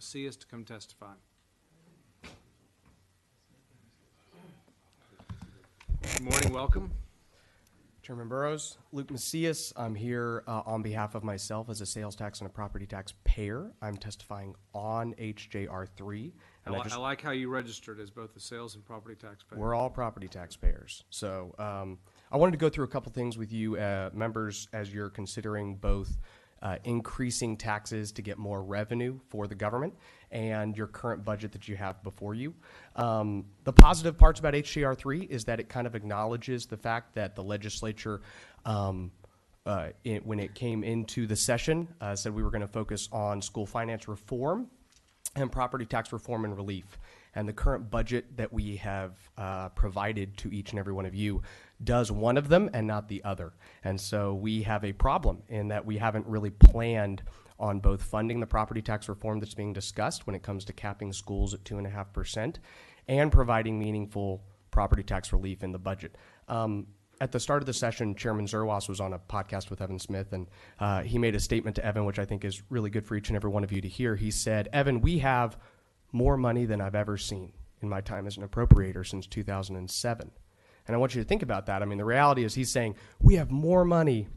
Macias to come testify. Good morning, welcome. Chairman Burrows, Luke Macias. I'm here on behalf of myself as a sales tax and a property tax payer. I'm testifying on HJR 3. And I like how you registered as both a sales and property tax payer. We're all property taxpayers. So I wanted to go through a couple things with you members as you're considering both increasing taxes to get more revenue for the government and your current budget that you have before you. The positive parts about HJR 3 is that it kind of acknowledges the fact that the legislature, when it came into the session, said we were going to focus on school finance reform and property tax reform and relief. And the current budget that we have provided to each and every one of you does one of them and not the other. And so we have a problem in that we haven't really planned on both funding the property tax reform that's being discussed when it comes to capping schools at 2.5% and providing meaningful property tax relief in the budget. At the start of the session, Chairman Zerwas was on a podcast with Evan Smith, and he made a statement to Evan, which I think is really good for each and every one of you to hear. He said, "Evan, we have more money than I've ever seen in my time as an appropriator since 2007. And I want you to think about that. I mean, the reality is he's saying we have more money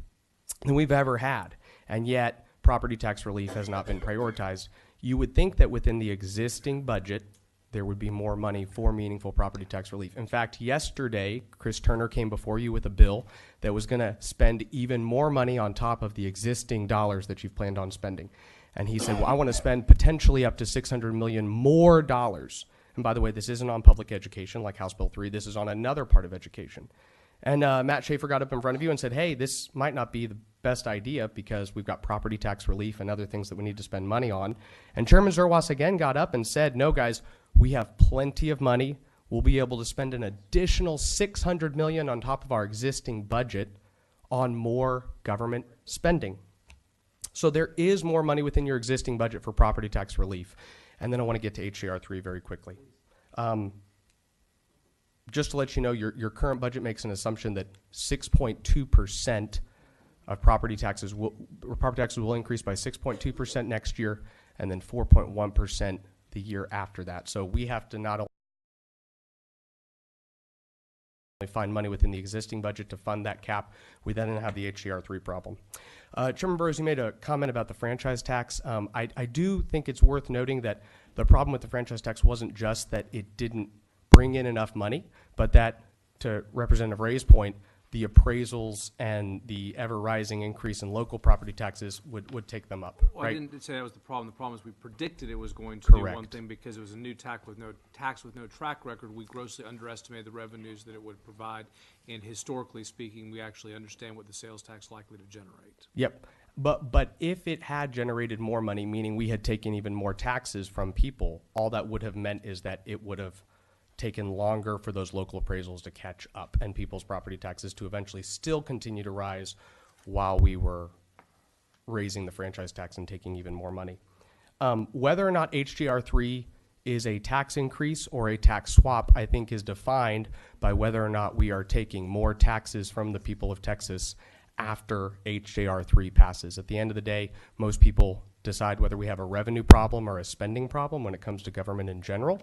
than we've ever had, and yet property tax relief has not been prioritized. You would think that within the existing budget, there would be more money for meaningful property tax relief. In fact, yesterday, Chris Turner came before you with a bill that was going to spend even more money on top of the existing dollars that you've planned on spending. And he said, well, I want to spend potentially up to $600 million more dollars. And by the way, this isn't on public education like House Bill 3. This is on another part of education. And Matt Schaefer got up in front of you and said, hey, this might not be the best idea because we've got property tax relief and other things that we need to spend money on. And Chairman Zerwas again got up and said, no, guys, we have plenty of money. We'll be able to spend an additional $600 million on top of our existing budget on more government spending. So there is more money within your existing budget for property tax relief. And then I want to get to HJR 3 very quickly. Just to let you know, your current budget makes an assumption that 6.2% of property taxes will increase by 6.2% next year, and then 4.1% the year after that. So we have to not only find money within the existing budget to fund that cap, we then have the HJR 3 problem. Chairman Burrows, you made a comment about the franchise tax. I do think it's worth noting that the problem with the franchise tax wasn't just that it didn't bring in enough money, but that, to Representative Ray's point, the appraisals and the ever-rising increase in local property taxes would take them up. Well, right? I didn't say that was the problem. The problem is we predicted it was going to Correct. do one thing because it was a new tax with no track record. We grossly underestimated the revenues that it would provide, and historically speaking, we actually understand what the sales tax is likely to generate. Yep. But if it had generated more money, meaning we had taken even more taxes from people, all that would have meant is that it would have taken longer for those local appraisals to catch up and people's property taxes to eventually still continue to rise while we were raising the franchise tax and taking even more money. Whether or not HJR 3 is a tax increase or a tax swap, I think is defined by whether or not we are taking more taxes from the people of Texas after HJR 3 passes. At the end of the day, most people decide whether we have a revenue problem or a spending problem when it comes to government in general.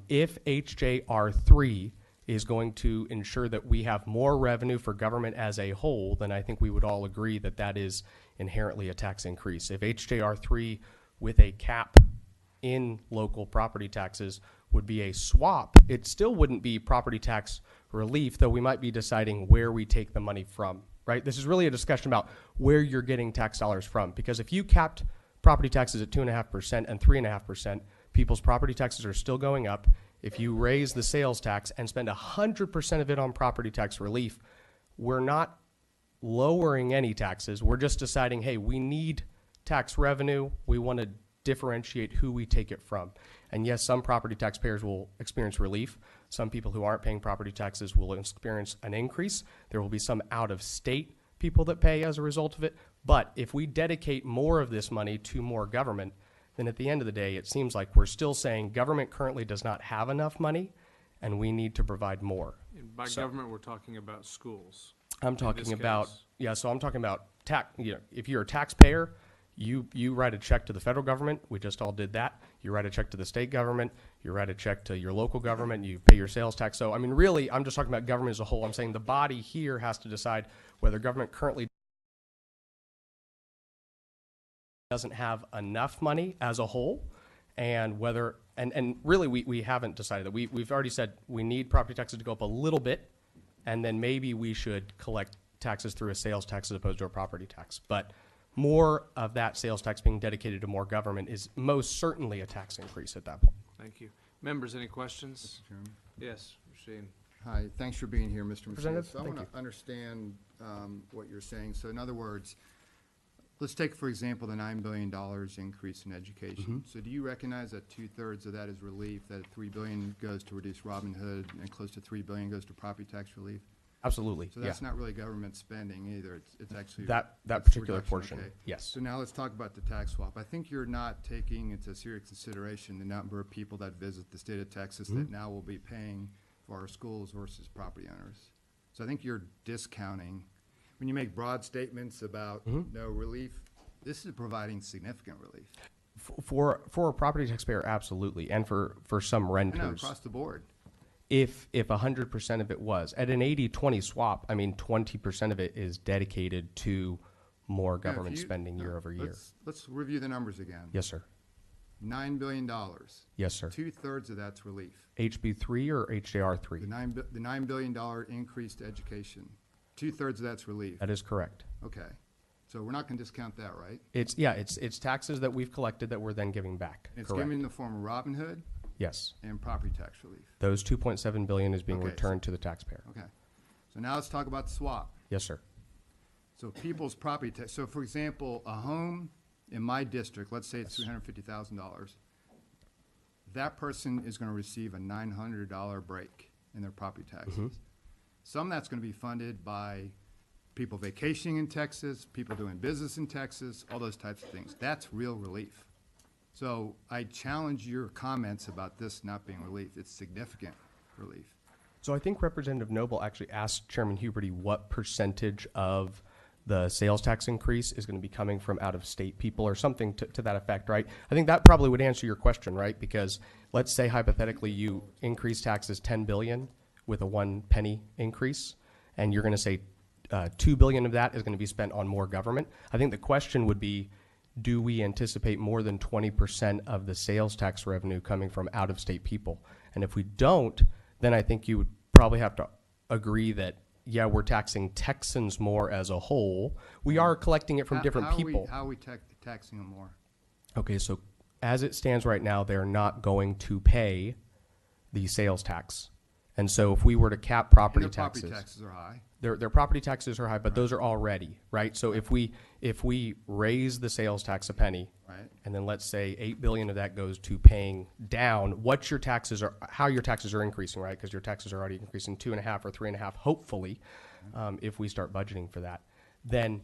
If HJR 3 is going to ensure that we have more revenue for government as a whole, then I think we would all agree that that is inherently a tax increase. If HJR 3 with a cap in local property taxes would be a swap, it still wouldn't be property tax relief, though we might be deciding where we take the money from. Right? This is really a discussion about where you're getting tax dollars from. Because if you capped property taxes at 2.5% and 3.5%, people's property taxes are still going up. If you raise the sales tax and spend 100% of it on property tax relief, we're not lowering any taxes. We're just deciding, hey, we need tax revenue. We want to differentiate who we take it from. And yes, some property taxpayers will experience relief. Some people who aren't paying property taxes will experience an increase. There will be some out-of-state people that pay as a result of it. But if we dedicate more of this money to more government, then at the end of the day, it seems like we're still saying government currently does not have enough money, and we need to provide more. And by government, we're talking about schools. I'm talking about, yeah, so I'm talking about if you're a taxpayer, You write a check to the federal government. We just all did that. You write a check to the state government. You write a check to your local government. You pay your sales tax. So, I mean, really, I'm just talking about government as a whole. I'm saying the body here has to decide whether government currently doesn't have enough money as a whole, and whether, and really, we haven't decided that. We've already said we need property taxes to go up a little bit, and then maybe we should collect taxes through a sales tax as opposed to a property tax. But more of that sales tax being dedicated to more government is most certainly a tax increase at that point. Thank you. Members, any questions? Mr. Chairman. Yes, Rasheen. Hi, thanks for being here, Mr. Representative, Macias. I thank want to understand what you're saying. So in other words, let's take, for example, the $9 billion increase in education. So do you recognize that 2/3 of that is relief, that $3 billion goes to reduce Robin Hood and close to $3 billion goes to property tax relief? Absolutely, So yeah. that's not really government spending either. It's actually That it's particular reduction, portion, okay. yes. So now let's talk about the tax swap. I think you're not taking into serious consideration the number of people that visit the state of Texas that now will be paying for our schools versus property owners. So I think you're discounting. When you make broad statements about no relief, this is providing significant relief. For a property taxpayer, absolutely, and for some I know, renters. across the board. If 100% of it was. At an 80-20 swap, I mean, 20% of it is dedicated to more Now, if government you- spending year over year. Let's review the numbers again. Yes, sir. $9 billion. Yes, sir. 2/3 of that's relief. HB3 or HJR 3? The $9 billion increase to education. 2/3 of that's relief. That is correct. Okay. So we're not going to discount that, right? It's taxes that we've collected that we're then giving back. It's Correct. given in the form of Robin Hood Yes. and property tax relief. Those $2.7 billion is being Okay, returned to the taxpayer. Okay. So now let's talk about the swap. Yes, sir. So people's property tax, so for example, a home in my district, let's say it's $350,000, that person is going to receive a $900 break in their property taxes. Some of that's going to be funded by people vacationing in Texas, people doing business in Texas, all those types of things. That's real relief. So I challenge your comments about this not being relief. It's significant relief. So I think Representative Noble actually asked Chairman Huberty what percentage of the sales tax increase is going to be coming from out-of-state people or something to that effect, right? I think that probably would answer your question, right? Because let's say hypothetically you increase taxes $10 billion with a 1 penny increase, and you're going to say $2 billion of that is going to be spent on more government. I think the question would be, do we anticipate more than 20% of the sales tax revenue coming from out-of-state people? And if we don't, then I think you would probably have to agree that, yeah, we're taxing Texans more as a whole. We are collecting it from different people. How are we taxing them more? Okay, so as it stands right now, they're not going to pay the sales tax. And so if we were to cap property And their taxes. property taxes are high. Their property taxes are high, but those are already, right? So if we raise the sales tax a penny, Right. and then let's say $8 billion of that goes to paying down what your taxes are, how your taxes are increasing, right? Because your taxes are already increasing 2.5 or 3.5, hopefully, if we start budgeting for that. Then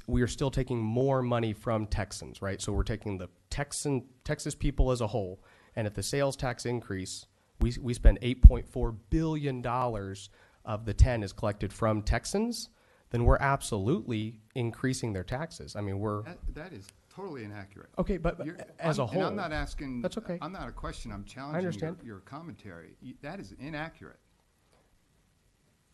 we are still taking more money from Texans, right? So we're taking the Texas people as a whole, and if the sales tax increase, we spend $8.4 billion of the 10 is collected from Texans, then we're absolutely increasing their taxes. I mean, That is totally inaccurate. okay, but as a whole, And I'm not asking. That's okay. I'm not a question. I'm challenging understand. your commentary. That is inaccurate.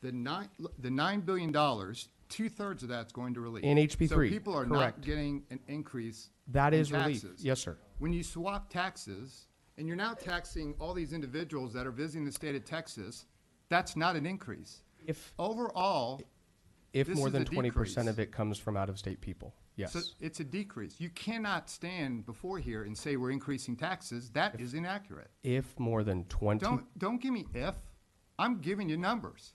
The $9 billion, 2/3 of that's going to relief. In HB3, So people are not correct. getting an increase that in is relief. taxes. Yes, sir. When you swap taxes, and you're now taxing all these individuals that are visiting the state of Texas, that's not an increase. If Overall, this more is than a 20% decrease. of it comes from out-of-state people, yes. So it's a decrease. You cannot stand before here and say we're increasing taxes. That is inaccurate. If more than 20, Don't give me if. I'm giving you numbers.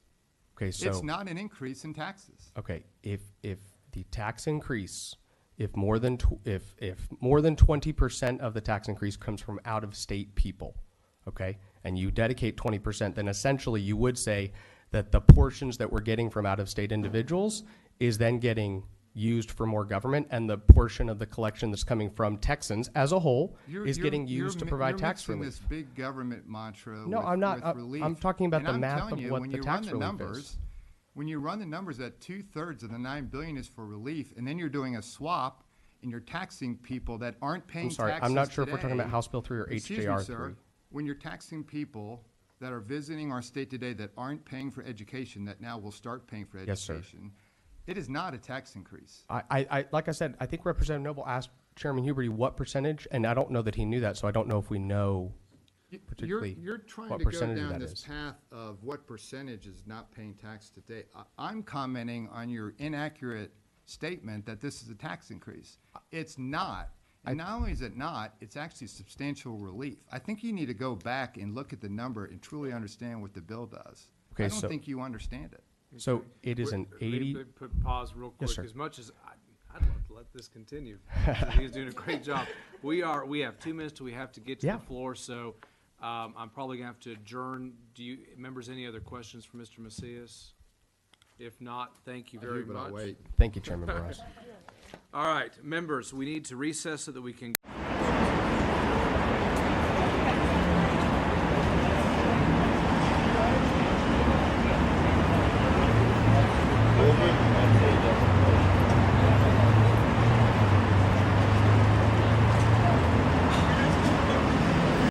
okay, so It's not an increase in taxes. okay, if the tax increase, if more than 20% of the tax increase comes from out-of-state people, okay, and you dedicate 20%, then essentially you would say that the portions that we're getting from out-of-state individuals is then getting used for more government, and the portion of the collection that's coming from Texans as a whole is getting used to provide tax you're relief. mixing this big government mantra No, with, I'm not. with relief. I'm talking about And the I'm math telling of you, what when the you tax run the relief numbers, is. When you run the numbers that 2/3 of the $9 billion is for relief, and then you're doing a swap, and you're taxing people that aren't paying I'm taxes sorry, I'm not sure if we're talking about today- House Bill 3 or Excuse me, HJR sir. 3. When you're taxing people that are visiting our state today that aren't paying for education, that now will start paying for Yes, sir. education, it is not a tax increase. Like I said, I think Representative Noble asked Chairman Huberty what percentage, and I don't know that he knew that, so I don't know if we know particularly You're trying what to go percentage of down that this is. path of what percentage is not paying tax today. I'm commenting on your inaccurate statement that this is a tax increase. It's not. And not only is it not, it's actually substantial relief. I think you need to go back and look at the number and truly understand what the bill does. Okay, I don't so- think you understand it. So it is an Let me 80, Put pause real quick. Yes, sir. As much as I'd love to let this continue. He's doing a great job. We have 2 minutes till we have to get to Yeah. the floor, so I'm probably gonna have to adjourn. Members, any other questions for Mr. Macias? If not, thank you very much. thank you, Chairman Barras. All right, members, we need to recess so that we can